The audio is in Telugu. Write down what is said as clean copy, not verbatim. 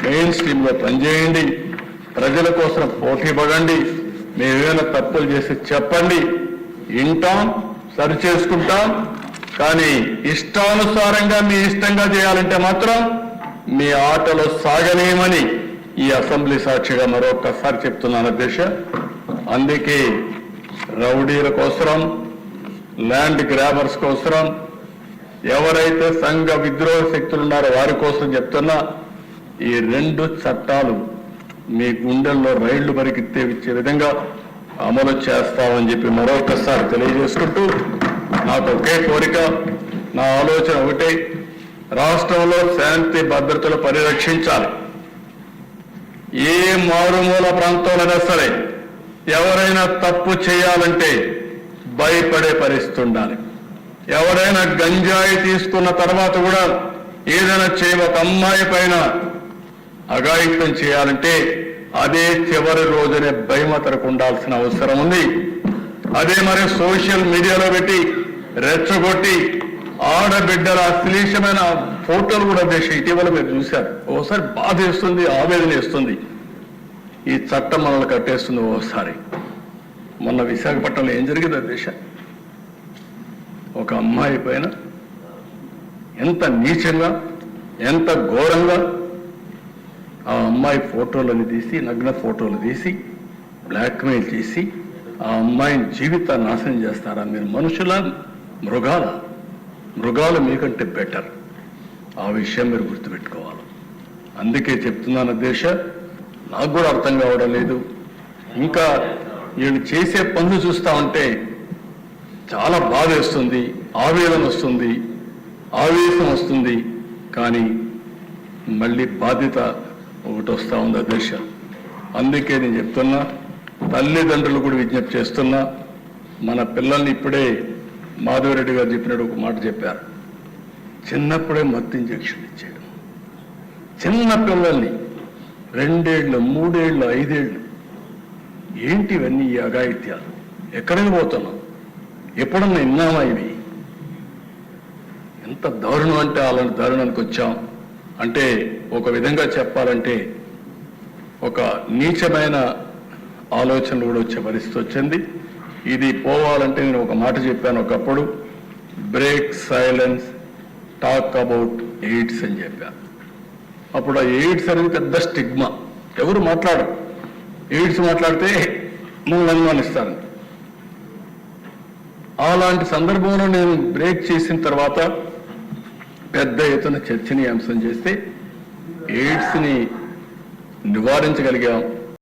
మెయిన్ స్ట్రీమ్లో పనిచేయండి, ప్రజల కోసం పోటీ పడండి, మేమేమైనా తప్పులు చేసి చెప్పండి, వింటాం, సరి చేసుకుంటాం. కానీ ఇష్టానుసారంగా మీ ఇష్టంగా చేయాలంటే మాత్రం మీ ఆటలో సాగనేమని ఈ అసెంబ్లీ సాక్షిగా మరొకసారి చెప్తున్నాను అధ్యక్ష. అందుకే రౌడీల కోసరం, ల్యాండ్ గ్రాబర్స్ కోసరం, ఎవరైతే సంఘ విద్రోహ శక్తులు ఉన్నారో వారి కోసం చెప్తున్నా, ఈ 2 చట్టాలు మీ గుండెల్లో రైళ్లు పరిగెత్తే విధంగా అమలు చేస్తామని చెప్పి మరొకసారి తెలియజేసుకుంటూ, నాకు ఒకే కోరిక, నా ఆలోచన ఒకటే, రాష్ట్రంలో శాంతి భద్రతలు పరిరక్షించాలి. ఏ మారుమూల ప్రాంతంలోనే సరే ఎవరైనా తప్పు చేయాలంటే భయపడే పరిస్థితి ఉండాలి. ఎవరైనా గంజాయి తీసుకున్న తర్వాత కూడా ఏదైనా ఒక అమ్మాయి పైన అఘాయిత్యం చేయాలంటే అదే చివరి రోజునే భయమతరకు ఉండాల్సిన అవసరం ఉంది. అదే మరి సోషల్ మీడియాలో పెట్టి రెచ్చగొట్టి ఆడబిడ్డల అశ్లీలమైన ఫోటోలు కూడా ఇటీవల మీరు చూశారు. ఓసారి బాధ వేస్తుంది, ఆవేదన వేస్తుంది. ఈ చట్టం మనల్ని కట్టేస్తుంది. ఓసారి మొన్న విశాఖపట్నంలో ఏం జరిగింది అధ్యక్ష, ఒక అమ్మాయి పైన ఎంత నీచంగా, ఎంత ఘోరంగా ఆ అమ్మాయి ఫోటోలను తీసి, నగ్న ఫోటోలు తీసి బ్లాక్మెయిల్ చేసి ఆ అమ్మాయిని జీవితాన్ని నాశనం చేస్తారా? మీరు మనుషుల, మృగాలు మీకంటే బెటర్. ఆ విషయం మీరు గుర్తుపెట్టుకోవాలి. అందుకే చెప్తున్నాను అధ్యక్ష, నాకు కూడా అర్థం కావడం లేదు. ఇంకా వీళ్ళు చేసే పనులు చూస్తూ ఉంటే చాలా బాధ వేస్తుంది, ఆవేదన వస్తుంది, ఆవేశం వస్తుంది. కానీ మళ్ళీ బాధ్యత ఒకటి వస్తూ ఉంది అధ్యక్ష. అందుకే నేను చెప్తున్నా, తల్లిదండ్రులు కూడా విజ్ఞప్తి చేస్తున్నా, మన పిల్లల్ని ఇప్పుడే మాధవరెడ్డి గారు చెప్పినట్టు ఒక మాట చెప్పారు, చిన్నప్పుడే మత్తు ఇంజెక్షన్ ఇచ్చేయడం. చిన్న పిల్లల్ని 2 ఏళ్ళు, 3 ఏళ్ళు, 5 ఏళ్ళు, ఏంటి ఇవన్నీ? ఈ అఘాయిత్యాలు ఎక్కడికి పోతున్నాం? ఎప్పుడన్నా విన్నామా ఇవి? ఎంత దారుణం అంటే అలాంటి దారుణానికి వచ్చాం. అంటే ఒక విధంగా చెప్పాలంటే ఒక నీచమైన ఆలోచనలు కూడా వచ్చే పరిస్థితి వచ్చింది. ఇది పోవాలంటే నేను ఒక మాట చెప్పాను ఒకప్పుడు, break silence, talk about AIDS అని చెప్పాను. అప్పుడు ఆ ఎయిడ్స్ అనేది పెద్ద స్టిగ్మా, ఎవరు మాట్లాడరు. ఎయిడ్స్ మాట్లాడితే మమ్మల్ని అనుమానిస్తారు. అలాంటి సందర్భంలో నేను బ్రేక్ చేసిన తర్వాత పెద్ద ఎత్తున చర్చనీయాంశం చేస్తే ఎయిడ్స్ని నివారించగలిగాం.